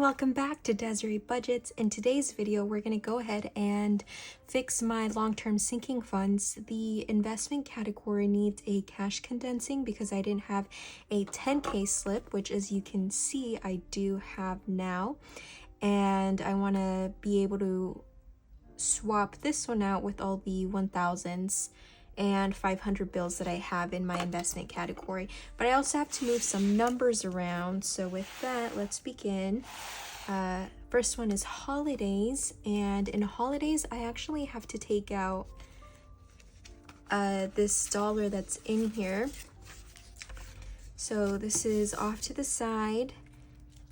welcome back to Desiree Budgets. In today's video, we're going to go ahead and fix my long-term sinking funds. The investment category needs a cash condensing because I didn't have a 10K slip, which as you can see, I do have now. And I want to be able to swap this one out with all the 1000s and 500 bills that I have in my investment category. But I also have to move some numbers around. So with that, let's begin. First one is holidays. And in holidays, I actually have to take out this dollar that's in here. So this is off to the side.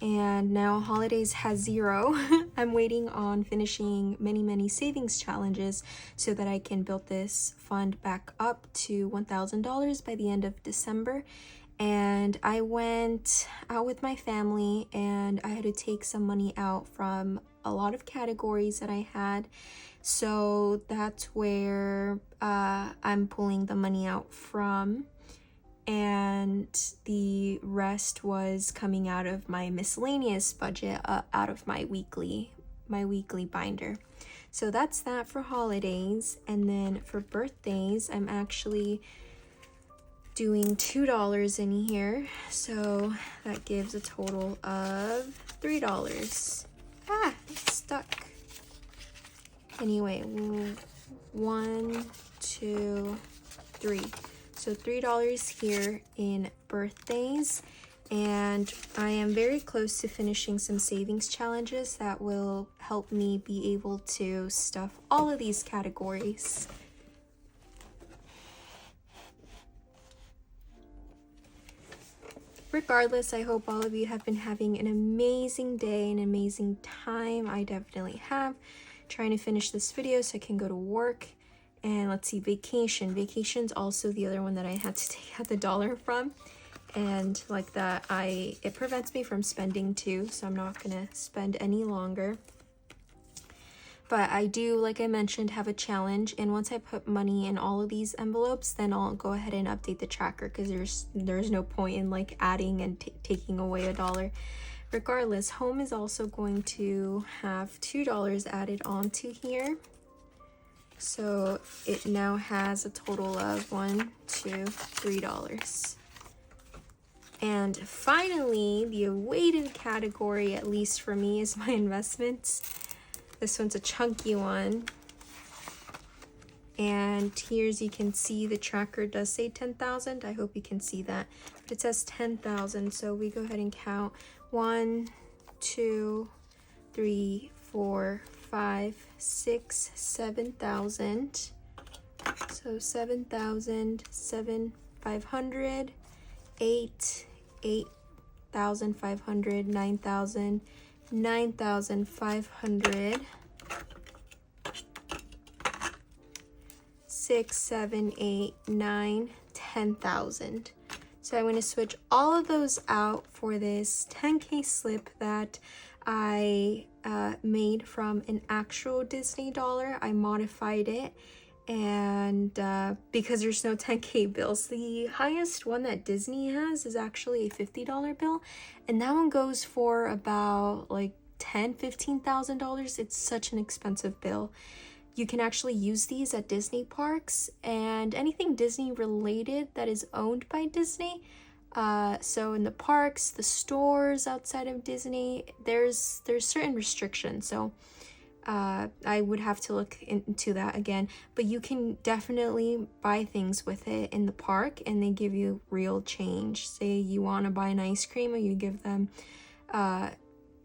And now holidays has 0. I'm waiting on finishing many savings challenges so that I can build this fund back up to $1,000 by the end of December. And I went out with my family and I had to take some money out from a lot of categories that I had. So that's where I'm pulling the money out from. And the rest was coming out of my miscellaneous budget, out of my weekly binder. So that's that for holidays. And then for birthdays, I'm actually doing $2 in here. So that gives a total of $3. It's stuck. Anyway, 1, 2, 3. So $3 here in birthdays, and I am very close to finishing some savings challenges that will help me be able to stuff all of these categories. Regardless, I hope all of you have been having an amazing day, an amazing time. I definitely have. Trying to finish this video so I can go to work. And let's see, vacation. Vacation's also the other one that I had to take out the dollar from. And like that, it prevents me from spending too, so I'm not gonna spend any longer. But I do, like I mentioned, have a challenge. And once I put money in all of these envelopes, then I'll go ahead and update the tracker because there's no point in like adding and taking away $1. Regardless, home is also going to have $2 added onto here. So it now has a total of $1, $2, $3. And finally, the awaited category, at least for me, is my investments. This one's a chunky one. And here, as you can see, the tracker does say 10,000. I hope you can see that. But it says 10,000. So we go ahead and count 1, 2, 3, 4, 5, 6, 7,000. So 7,000, 7,500, 8,500, 9,000, 9,500, 6, 7, 8, 9, 10,000. So I'm going to switch all of those out for this 10K slip that I made from an actual Disney dollar. I modified it, and because there's no 10K bills, the highest one that Disney has is actually a $50 bill, and that one goes for about like $10,000–$15,000. It's such an expensive bill. You can actually use these at Disney parks and anything Disney related that is owned by Disney. So in the parks, the stores outside of Disney, there's certain restrictions. So I would have to look into that again. But you can definitely buy things with it in the park and they give you real change. Say you want to buy an ice cream and you give them a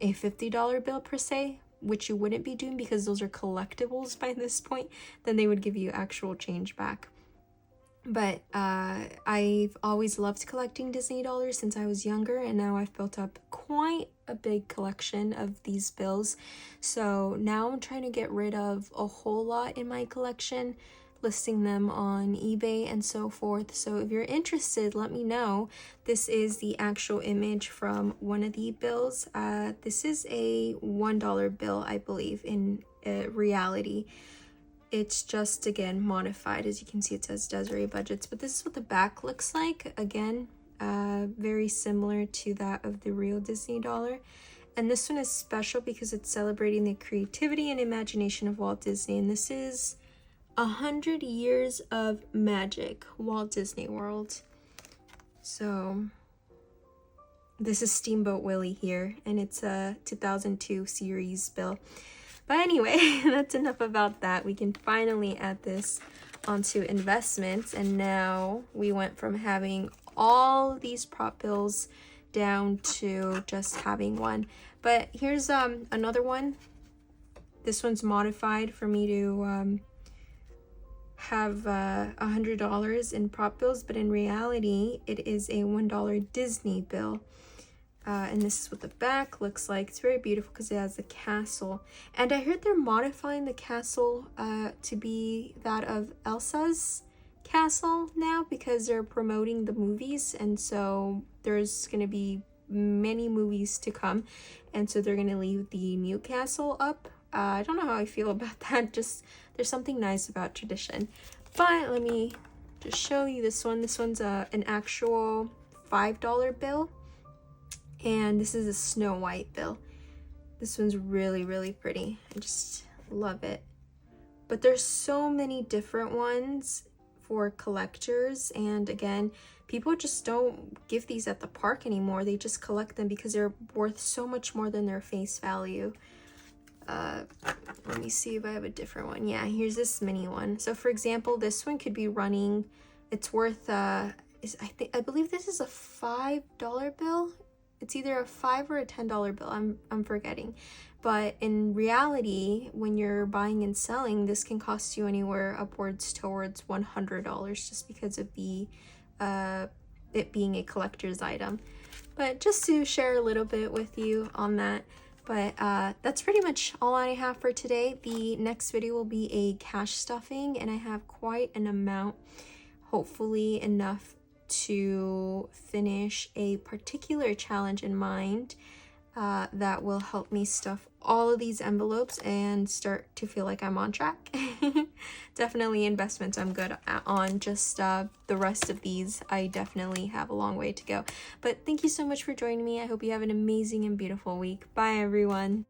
$50 bill per se, which you wouldn't be doing because those are collectibles by this point, then they would give you actual change back. But I've always loved collecting Disney dollars since I was younger, and now I've built up quite a big collection of these bills. So now I'm trying to get rid of a whole lot in my collection, listing them on eBay and so forth. So if you're interested, let me know. This is the actual image from one of the bills. This is a $1 bill, I believe, in reality. It's just, again, modified. As you can see, it says Desiree Budgets, but this is what the back looks like. Again, very similar to that of the real Disney dollar. And this one is special because it's celebrating the creativity and imagination of Walt Disney. And this is 100 Years of Magic, Walt Disney World. So this is Steamboat Willie here, and it's a 2002 series bill. But anyway, that's enough about that. We can finally add this onto investments, and now we went from having all these prop bills down to just having one. But here's another one. This one's modified for me to have $100 in prop bills, but in reality it is a $1 Disney bill. And this is what the back looks like. It's very beautiful because it has a castle, and I heard they're modifying the castle to be that of Elsa's castle now because they're promoting the movies, and so there's going to be many movies to come, and so they're going to leave the new castle up. I don't know how I feel about that. Just there's something nice about tradition. But let me just show you this one. This one's an actual $5 bill, and this is a Snow White bill. This one's really, really pretty. I just love it. But there's so many different ones for collectors, and again, people just don't give these at the park anymore. They just collect them because they're worth so much more than their face value. Let me see if I have a different one. Yeah, here's this mini one. So for example, this one could be running, it's worth I believe this is a $5 bill. It's either a $5 or a $10 bill. I'm forgetting. But in reality, when you're buying and selling, this can cost you anywhere upwards towards $100 just because of the it being a collector's item. But just to share a little bit with you on that. But that's pretty much all I have for today. The next video will be a cash stuffing, and I have quite an amount, hopefully enough to finish a particular challenge in mind that will help me stuff all of these envelopes and start to feel like I'm on track. Definitely investments I'm good on. Just the rest of these, I definitely have a long way to go. But thank you so much for joining me. I hope you have an amazing and beautiful week. Bye everyone.